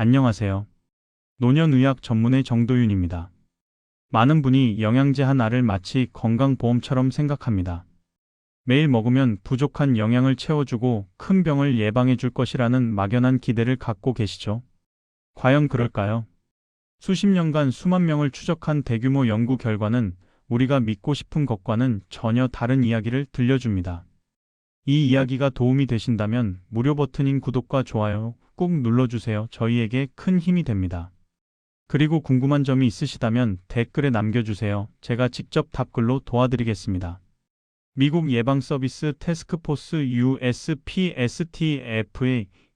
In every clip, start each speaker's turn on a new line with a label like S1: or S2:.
S1: 안녕하세요. 노년의학 전문의 정도윤입니다. 많은 분이 영양제 한 알을 마치 건강보험처럼 생각합니다. 매일 먹으면 부족한 영양을 채워주고 큰 병을 예방해 줄 것이라는 막연한 기대를 갖고 계시죠? 과연 그럴까요? 수십 년간 수만 명을 추적한 대규모 연구 결과는 우리가 믿고 싶은 것과는 전혀 다른 이야기를 들려줍니다. 이 이야기가 도움이 되신다면 무료 버튼인 구독과 좋아요 꾹 눌러주세요. 저희에게 큰 힘이 됩니다. 그리고 궁금한 점이 있으시다면 댓글에 남겨주세요. 제가 직접 답글로 도와드리겠습니다. 미국 예방서비스 태스크포스 USPSTF의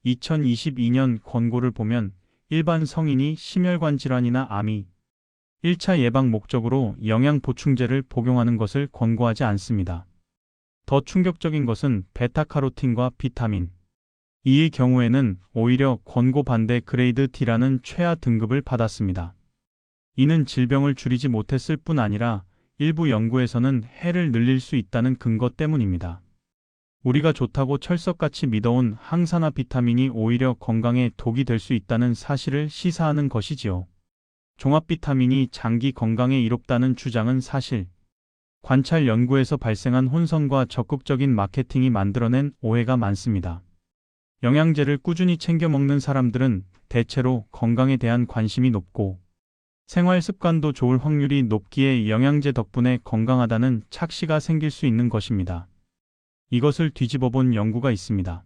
S1: 2022년 권고를 보면 일반 성인이 심혈관 질환이나 암이 1차 예방 목적으로 영양 보충제를 복용하는 것을 권고하지 않습니다. 더 충격적인 것은 베타카로틴과 비타민 E의 경우에는 오히려 권고 반대 그레이드 D라는 최하 등급을 받았습니다. 이는 질병을 줄이지 못했을 뿐 아니라 일부 연구에서는 해를 늘릴 수 있다는 근거 때문입니다. 우리가 좋다고 철석같이 믿어온 항산화 비타민이 오히려 건강에 독이 될 수 있다는 사실을 시사하는 것이지요. 종합 비타민이 장기 건강에 이롭다는 주장은 사실, 관찰 연구에서 발생한 혼선과 적극적인 마케팅이 만들어낸 오해가 많습니다. 영양제를 꾸준히 챙겨 먹는 사람들은 대체로 건강에 대한 관심이 높고 생활 습관도 좋을 확률이 높기에 영양제 덕분에 건강하다는 착시가 생길 수 있는 것입니다. 이것을 뒤집어 본 연구가 있습니다.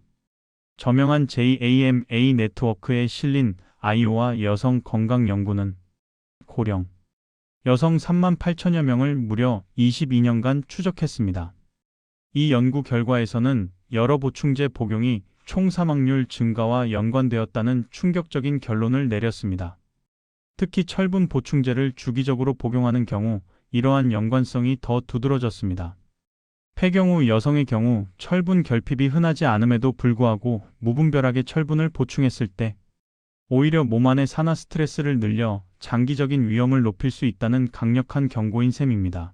S1: 저명한 JAMA 네트워크에 실린 아이오와 여성 건강 연구는 고령 여성 3만 8천여 명을 무려 22년간 추적했습니다. 이 연구 결과에서는 여러 보충제 복용이 총 사망률 증가와 연관되었다는 충격적인 결론을 내렸습니다. 특히 철분 보충제를 주기적으로 복용하는 경우 이러한 연관성이 더 두드러졌습니다. 폐경후 여성의 경우 철분 결핍이 흔하지 않음에도 불구하고 무분별하게 철분을 보충했을 때 오히려 몸 안의 산화 스트레스를 늘려 장기적인 위험을 높일 수 있다는 강력한 경고인 셈입니다.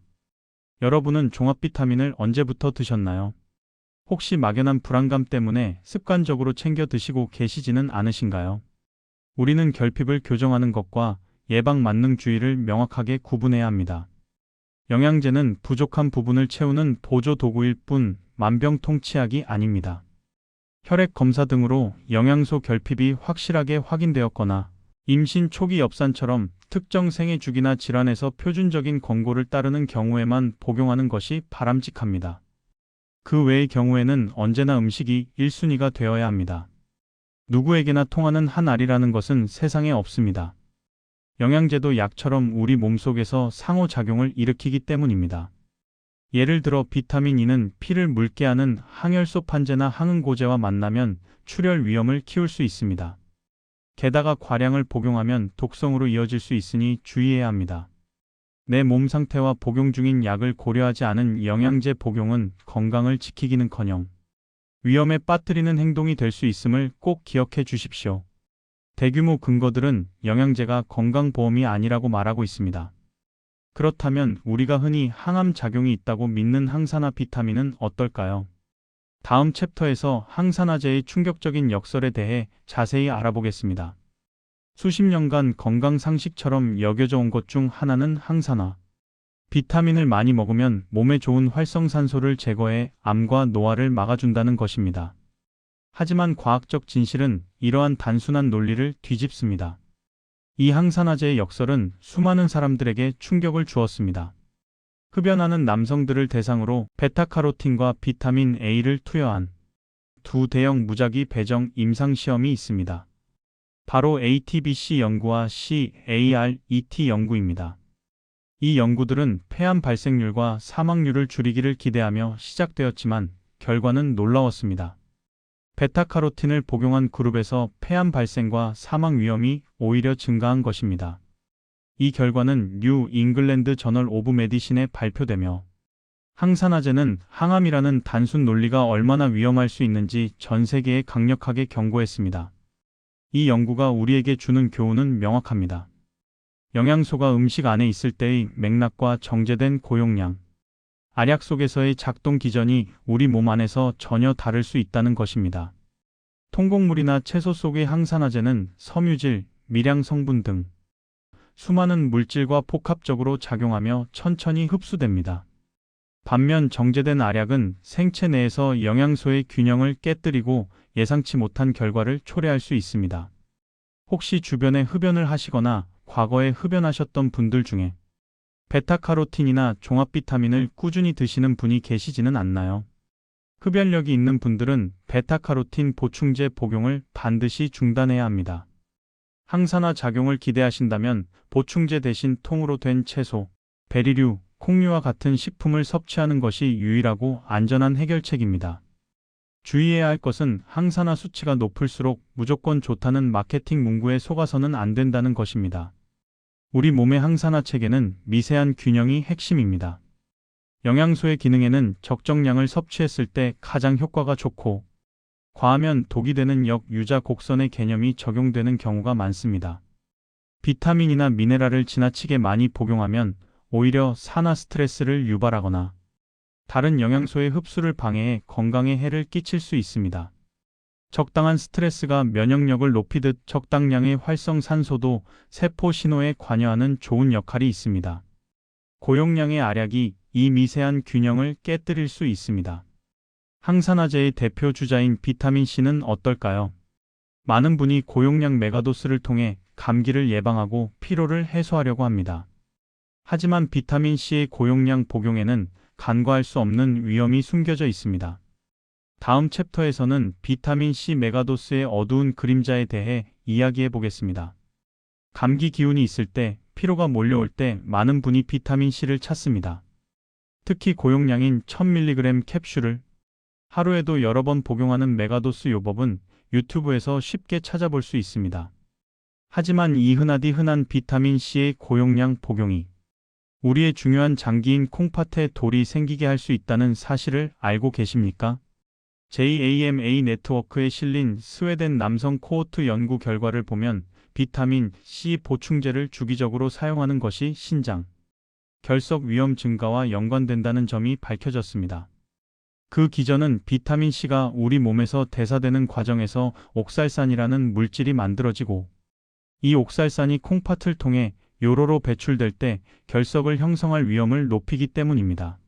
S1: 여러분은 종합 비타민을 언제부터 드셨나요? 혹시 막연한 불안감 때문에 습관적으로 챙겨 드시고 계시지는 않으신가요? 우리는 결핍을 교정하는 것과 예방 만능주의를 명확하게 구분해야 합니다. 영양제는 부족한 부분을 채우는 보조 도구일 뿐 만병통치약이 아닙니다. 혈액 검사 등으로 영양소 결핍이 확실하게 확인되었거나 임신 초기 엽산처럼 특정 생애 주기나 질환에서 표준적인 권고를 따르는 경우에만 복용하는 것이 바람직합니다. 그 외의 경우에는 언제나 음식이 1순위가 되어야 합니다. 누구에게나 통하는 한 알이라는 것은 세상에 없습니다. 영양제도 약처럼 우리 몸속에서 상호작용을 일으키기 때문입니다. 예를 들어 비타민 E는 피를 묽게 하는 항열소 판제나 항응고제와 만나면 출혈 위험을 키울 수 있습니다. 게다가 과량을 복용하면 독성으로 이어질 수 있으니 주의해야 합니다. 내 몸 상태와 복용 중인 약을 고려하지 않은 영양제 복용은 건강을 지키기는커녕 위험에 빠뜨리는 행동이 될 수 있음을 꼭 기억해 주십시오. 대규모 근거들은 영양제가 건강보험이 아니라고 말하고 있습니다. 그렇다면 우리가 흔히 항암 작용이 있다고 믿는 항산화 비타민은 어떨까요? 다음 챕터에서 항산화제의 충격적인 역설에 대해 자세히 알아보겠습니다. 수십 년간 건강 상식처럼 여겨져 온 것 중 하나는 항산화. 비타민을 많이 먹으면 몸에 좋은 활성산소를 제거해 암과 노화를 막아준다는 것입니다. 하지만 과학적 진실은 이러한 단순한 논리를 뒤집습니다. 이 항산화제의 역설은 수많은 사람들에게 충격을 주었습니다. 흡연하는 남성들을 대상으로 베타카로틴과 비타민 A를 투여한 두 대형 무작위 배정 임상시험이 있습니다. 바로 ATBC 연구와 CARET 연구입니다. 이 연구들은 폐암 발생률과 사망률을 줄이기를 기대하며 시작되었지만 결과는 놀라웠습니다. 베타카로틴을 복용한 그룹에서 폐암 발생과 사망 위험이 오히려 증가한 것입니다. 이 결과는 뉴 잉글랜드 저널 오브 메디신에 발표되며 항산화제는 항암이라는 단순 논리가 얼마나 위험할 수 있는지 전 세계에 강력하게 경고했습니다. 이 연구가 우리에게 주는 교훈은 명확합니다. 영양소가 음식 안에 있을 때의 맥락과 정제된 고용량, 알약 속에서의 작동 기전이 우리 몸 안에서 전혀 다를 수 있다는 것입니다. 통곡물이나 채소 속의 항산화제는 섬유질, 미량 성분 등 수많은 물질과 복합적으로 작용하며 천천히 흡수됩니다. 반면 정제된 알약은 생체 내에서 영양소의 균형을 깨뜨리고 예상치 못한 결과를 초래할 수 있습니다. 혹시 주변에 흡연을 하시거나 과거에 흡연하셨던 분들 중에 베타카로틴이나 종합 비타민을 꾸준히 드시는 분이 계시지는 않나요? 흡연력이 있는 분들은 베타카로틴 보충제 복용을 반드시 중단해야 합니다. 항산화 작용을 기대하신다면 보충제 대신 통으로 된 채소, 베리류, 콩류와 같은 식품을 섭취하는 것이 유일하고 안전한 해결책입니다. 주의해야 할 것은 항산화 수치가 높을수록 무조건 좋다는 마케팅 문구에 속아서는 안 된다는 것입니다. 우리 몸의 항산화 체계는 미세한 균형이 핵심입니다. 영양소의 기능에는 적정량을 섭취했을 때 가장 효과가 좋고, 과하면 독이 되는 역유자 곡선의 개념이 적용되는 경우가 많습니다. 비타민이나 미네랄을 지나치게 많이 복용하면 오히려 산화 스트레스를 유발하거나 다른 영양소의 흡수를 방해해 건강에 해를 끼칠 수 있습니다. 적당한 스트레스가 면역력을 높이듯 적당량의 활성산소도 세포 신호에 관여하는 좋은 역할이 있습니다. 고용량의 알약이 이 미세한 균형을 깨뜨릴 수 있습니다. 항산화제의 대표 주자인 비타민C는 어떨까요? 많은 분이 고용량 메가도스를 통해 감기를 예방하고 피로를 해소하려고 합니다. 하지만 비타민C의 고용량 복용에는 간과할 수 없는 위험이 숨겨져 있습니다. 다음 챕터에서는 비타민C 메가도스의 어두운 그림자에 대해 이야기해 보겠습니다. 감기 기운이 있을 때, 피로가 몰려올 때 많은 분이 비타민C를 찾습니다. 특히 고용량인 1000mg 캡슐을 하루에도 여러 번 복용하는 메가도스 요법은 유튜브에서 쉽게 찾아볼 수 있습니다. 하지만 이 흔하디 흔한 비타민C의 고용량 복용이 우리의 중요한 장기인 콩팥에 돌이 생기게 할 수 있다는 사실을 알고 계십니까? JAMA 네트워크에 실린 스웨덴 남성 코호트 연구 결과를 보면 비타민 C 보충제를 주기적으로 사용하는 것이 신장, 결석 위험 증가와 연관된다는 점이 밝혀졌습니다. 그 기전은 비타민 C가 우리 몸에서 대사되는 과정에서 옥살산이라는 물질이 만들어지고, 이 옥살산이 콩팥을 통해 요로로 배출될 때 결석을 형성할 위험을 높이기 때문입니다.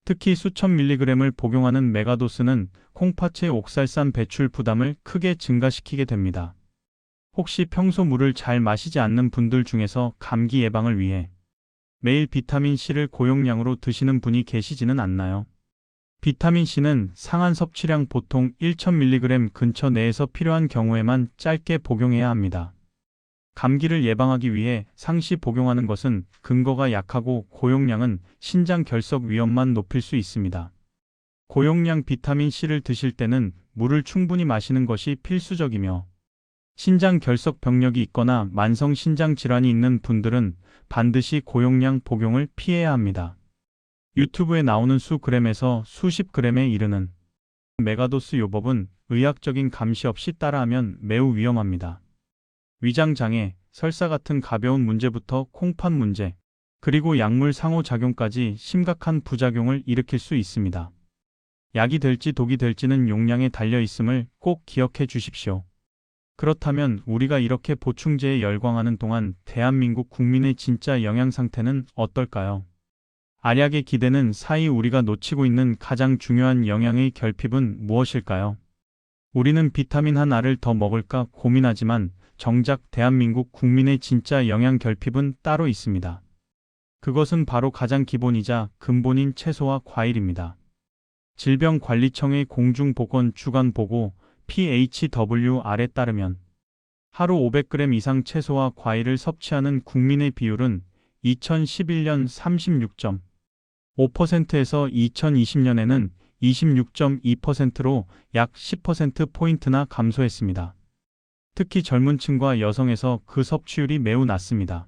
S1: 특히 수천 밀리그램을 복용하는 메가도스는 콩팥의 옥살산 배출 부담을 크게 증가시키게 됩니다. 혹시 평소 물을 잘 마시지 않는 분들 중에서 감기 예방을 위해 매일 비타민C를 고용량으로 드시는 분이 계시지는 않나요? 비타민C는 상한 섭취량 보통 1000mg 근처 내에서 필요한 경우에만 짧게 복용해야 합니다. 감기를 예방하기 위해 상시 복용하는 것은 근거가 약하고 고용량은 신장 결석 위험만 높일 수 있습니다. 고용량 비타민C를 드실 때는 물을 충분히 마시는 것이 필수적이며, 신장 결석 병력이 있거나 만성 신장 질환이 있는 분들은 반드시 고용량 복용을 피해야 합니다. 유튜브에 나오는 수그램에서 수십 그램에 이르는 메가도스 요법은 의학적인 감시 없이 따라하면 매우 위험합니다. 위장장애, 설사 같은 가벼운 문제부터 콩팥 문제, 그리고 약물 상호작용까지 심각한 부작용을 일으킬 수 있습니다. 약이 될지 독이 될지는 용량에 달려 있음을 꼭 기억해 주십시오. 그렇다면 우리가 이렇게 보충제에 열광하는 동안 대한민국 국민의 진짜 영양 상태는 어떨까요? 알약의 기대는 사이 우리가 놓치고 있는 가장 중요한 영양의 결핍은 무엇일까요? 우리는 비타민 한 알을 더 먹을까 고민하지만 정작 대한민국 국민의 진짜 영양 결핍은 따로 있습니다. 그것은 바로 가장 기본이자 근본인 채소와 과일입니다. 질병관리청의 공중보건 주간보고 PHWR에 따르면 하루 500g 이상 채소와 과일을 섭취하는 국민의 비율은 2011년 36.5%에서 2020년에는 26.2%로 약 10%포인트나 감소했습니다. 특히 젊은 층과 여성에서 그 섭취율이 매우 낮습니다.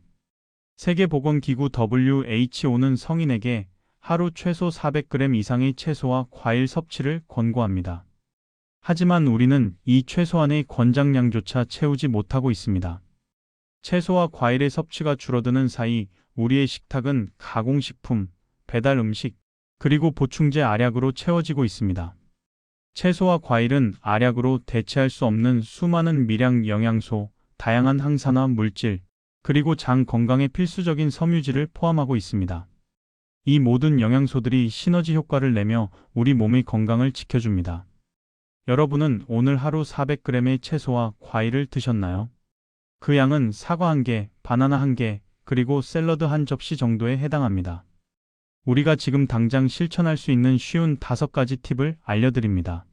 S1: 세계보건기구 WHO는 성인에게 하루 최소 400g 이상의 채소와 과일 섭취를 권고합니다. 하지만 우리는 이 최소한의 권장량조차 채우지 못하고 있습니다. 채소와 과일의 섭취가 줄어드는 사이 우리의 식탁은 가공식품, 배달 음식, 그리고 보충제 알약으로 채워지고 있습니다. 채소와 과일은 알약으로 대체할 수 없는 수많은 미량 영양소, 다양한 항산화 물질, 그리고 장 건강에 필수적인 섬유질을 포함하고 있습니다. 이 모든 영양소들이 시너지 효과를 내며 우리 몸의 건강을 지켜줍니다. 여러분은 오늘 하루 400g의 채소와 과일을 드셨나요? 그 양은 사과 1개, 바나나 1개, 그리고 샐러드 한 접시 정도에 해당합니다. 우리가 지금 당장 실천할 수 있는 쉬운 5가지 팁을 알려드립니다.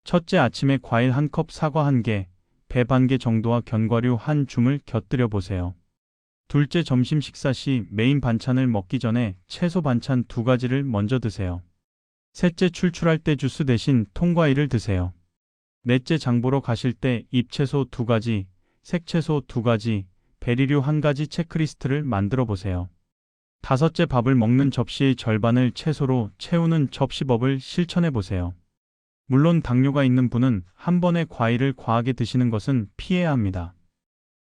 S1: 첫째, 아침에 과일 1컵, 사과 1개, 배 반 개 정도와 견과류 한 줌을 곁들여 보세요. 둘째, 점심 식사 시 메인 반찬을 먹기 전에 채소 반찬 2가지를 먼저 드세요. 셋째, 출출할 때 주스 대신 통과일을 드세요. 넷째, 장 보러 가실 때 잎채소 2가지, 색채소 2가지, 베리류 1가지 체크리스트를 만들어 보세요. 다섯째, 밥을 먹는 접시의 절반을 채소로 채우는 접시법을 실천해 보세요. 물론 당뇨가 있는 분은 한 번에 과일을 과하게 드시는 것은 피해야 합니다.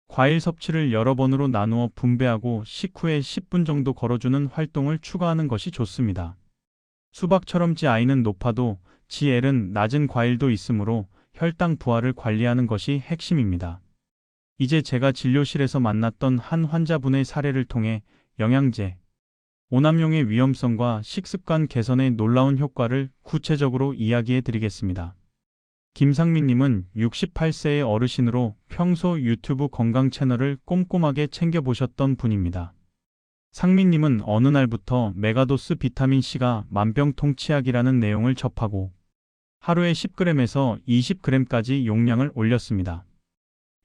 S1: 과일 섭취를 여러 번으로 나누어 분배하고 식후에 10분 정도 걸어주는 활동을 추가하는 것이 좋습니다. 수박처럼 GI는 높아도 GL은 낮은 과일도 있으므로 혈당 부하를 관리하는 것이 핵심입니다. 이제 제가 진료실에서 만났던 한 환자분의 사례를 통해 영양제, 오남용의 위험성과 식습관 개선의 놀라운 효과를 구체적으로 이야기해 드리겠습니다. 김상민님은 68세의 어르신으로 평소 유튜브 건강 채널을 꼼꼼하게 챙겨보셨던 분입니다. 상민님은 어느 날부터 메가도스 비타민C가 만병통치약이라는 내용을 접하고 하루에 10g에서 20g까지 용량을 올렸습니다.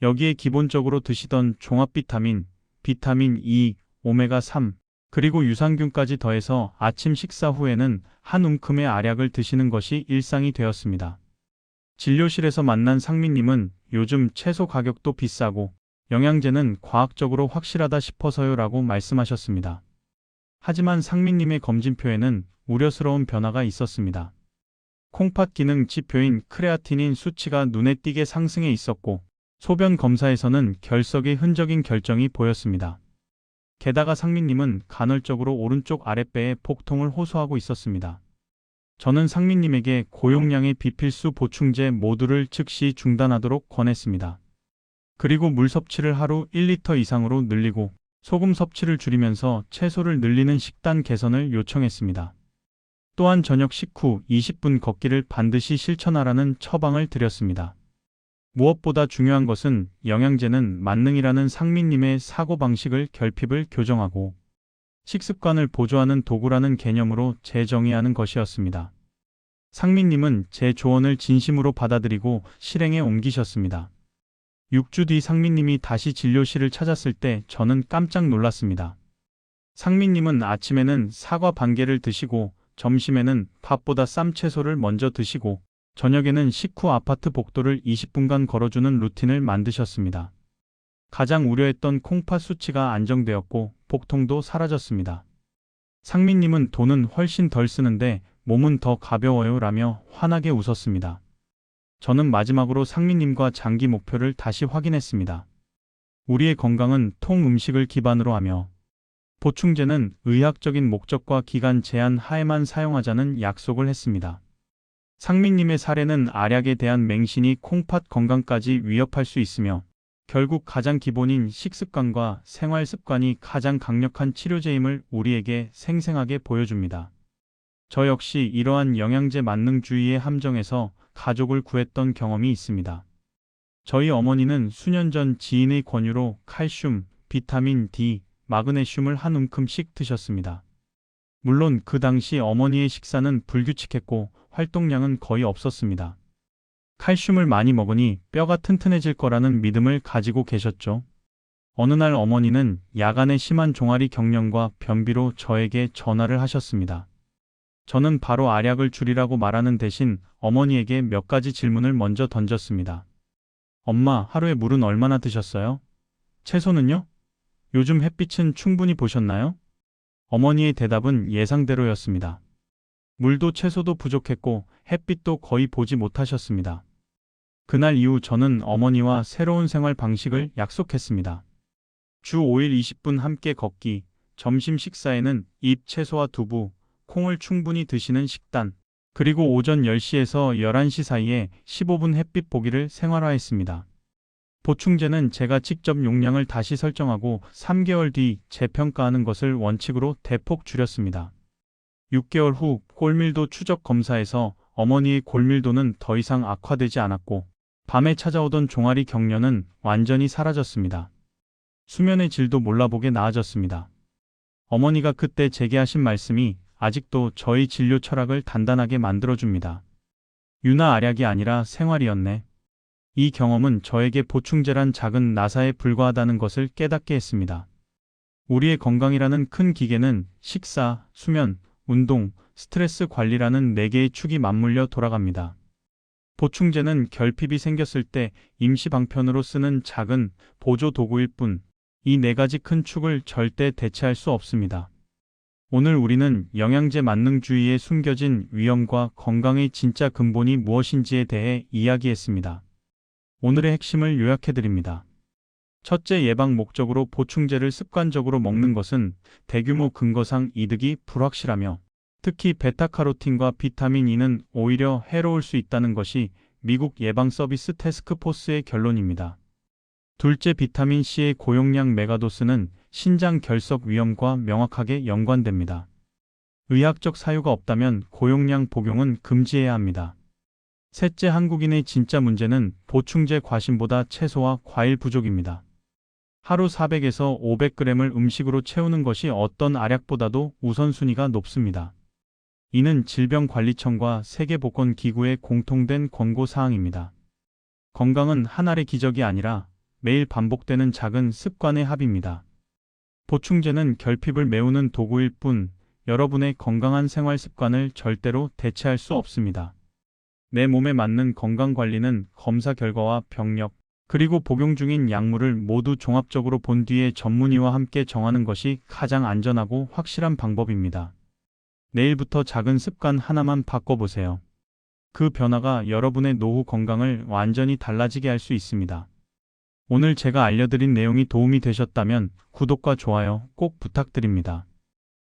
S1: 여기에 기본적으로 드시던 종합 비타민, 비타민 E, 오메가3, 그리고 유산균까지 더해서 아침 식사 후에는 한 움큼의 알약을 드시는 것이 일상이 되었습니다. 진료실에서 만난 상민님은 요즘 채소 가격도 비싸고 영양제는 과학적으로 확실하다 싶어서요 라고 말씀하셨습니다. 하지만 상민님의 검진표에는 우려스러운 변화가 있었습니다. 콩팥 기능 지표인 크레아티닌 수치가 눈에 띄게 상승해 있었고 소변 검사에서는 결석의 흔적인 결정이 보였습니다. 게다가 상민님은 간헐적으로 오른쪽 아랫배에 복통을 호소하고 있었습니다. 저는 상민님에게 고용량의 비필수 보충제 모두를 즉시 중단하도록 권했습니다. 그리고 물 섭취를 하루 1리터 이상으로 늘리고 소금 섭취를 줄이면서 채소를 늘리는 식단 개선을 요청했습니다. 또한 저녁 식후 20분 걷기를 반드시 실천하라는 처방을 드렸습니다. 무엇보다 중요한 것은 영양제는 만능이라는 상민님의 사고방식을 결핍을 교정하고 식습관을 보조하는 도구라는 개념으로 재정의하는 것이었습니다. 상민님은 제 조언을 진심으로 받아들이고 실행에 옮기셨습니다. 6주 뒤 상민님이 다시 진료실을 찾았을 때 저는 깜짝 놀랐습니다. 상민님은 아침에는 사과 반 개를 드시고 점심에는 밥보다 쌈 채소를 먼저 드시고 저녁에는 식후 아파트 복도를 20분간 걸어주는 루틴을 만드셨습니다. 가장 우려했던 콩팥 수치가 안정되었고 복통도 사라졌습니다. 상민님은 돈은 훨씬 덜 쓰는데 몸은 더 가벼워요 라며 환하게 웃었습니다. 저는 마지막으로 상민님과 장기 목표를 다시 확인했습니다. 우리의 건강은 통 음식을 기반으로 하며 보충제는 의학적인 목적과 기간 제한 하에만 사용하자는 약속을 했습니다. 상민님의 사례는 알약에 대한 맹신이 콩팥 건강까지 위협할 수 있으며 결국 가장 기본인 식습관과 생활습관이 가장 강력한 치료제임을 우리에게 생생하게 보여줍니다. 저 역시 이러한 영양제 만능주의의 함정에서 가족을 구했던 경험이 있습니다. 저희 어머니는 수년 전 지인의 권유로 칼슘, 비타민 D, 마그네슘을 한 움큼씩 드셨습니다. 물론 그 당시 어머니의 식사는 불규칙했고 활동량은 거의 없었습니다. 칼슘을 많이 먹으니 뼈가 튼튼해질 거라는 믿음을 가지고 계셨죠. 어느 날 어머니는 야간에 심한 종아리 경련과 변비로 저에게 전화를 하셨습니다. 저는 바로 알약을 줄이라고 말하는 대신 어머니에게 몇 가지 질문을 먼저 던졌습니다. 엄마, 하루에 물은 얼마나 드셨어요? 채소는요? 요즘 햇빛은 충분히 보셨나요? 어머니의 대답은 예상대로였습니다. 물도 채소도 부족했고 햇빛도 거의 보지 못하셨습니다. 그날 이후 저는 어머니와 새로운 생활 방식을 약속했습니다. 주 5일 20분 함께 걷기, 점심 식사에는 잎 채소와 두부, 콩을 충분히 드시는 식단, 그리고 오전 10시에서 11시 사이에 15분 햇빛 보기를 생활화했습니다. 보충제는 제가 직접 용량을 다시 설정하고 3개월 뒤 재평가하는 것을 원칙으로 대폭 줄였습니다. 6개월 후 골밀도 추적 검사에서 어머니의 골밀도는 더 이상 악화되지 않았고 밤에 찾아오던 종아리 경련은 완전히 사라졌습니다. 수면의 질도 몰라보게 나아졌습니다. 어머니가 그때 제게 하신 말씀이 아직도 저희 진료 철학을 단단하게 만들어줍니다. 유나 알약이 아니라 생활이었네. 이 경험은 저에게 보충제란 작은 나사에 불과하다는 것을 깨닫게 했습니다. 우리의 건강이라는 큰 기계는 식사, 수면, 운동, 스트레스 관리라는 4개의 축이 맞물려 돌아갑니다. 보충제는 결핍이 생겼을 때 임시 방편으로 쓰는 작은 보조 도구일 뿐, 이 4가지 큰 축을 절대 대체할 수 없습니다. 오늘 우리는 영양제 만능주의에 숨겨진 위험과 건강의 진짜 근본이 무엇인지에 대해 이야기했습니다. 오늘의 핵심을 요약해드립니다. 첫째, 예방 목적으로 보충제를 습관적으로 먹는 것은 대규모 근거상 이득이 불확실하며 특히 베타카로틴과 비타민 E는 오히려 해로울 수 있다는 것이 미국 예방서비스 태스크포스의 결론입니다. 둘째, 비타민 C의 고용량 메가도스는 신장 결석 위험과 명확하게 연관됩니다. 의학적 사유가 없다면 고용량 복용은 금지해야 합니다. 셋째, 한국인의 진짜 문제는 보충제 과신보다 채소와 과일 부족입니다. 하루 400에서 500g을 음식으로 채우는 것이 어떤 알약보다도 우선순위가 높습니다. 이는 질병관리청과 세계보건기구의 공통된 권고사항입니다. 건강은 한 알의 기적이 아니라 매일 반복되는 작은 습관의 합입니다. 보충제는 결핍을 메우는 도구일 뿐 여러분의 건강한 생활 습관을 절대로 대체할 수 없습니다. 내 몸에 맞는 건강관리는 검사 결과와 병력, 그리고 복용 중인 약물을 모두 종합적으로 본 뒤에 전문의와 함께 정하는 것이 가장 안전하고 확실한 방법입니다. 내일부터 작은 습관 하나만 바꿔보세요. 그 변화가 여러분의 노후 건강을 완전히 달라지게 할 수 있습니다. 오늘 제가 알려드린 내용이 도움이 되셨다면 구독과 좋아요 꼭 부탁드립니다.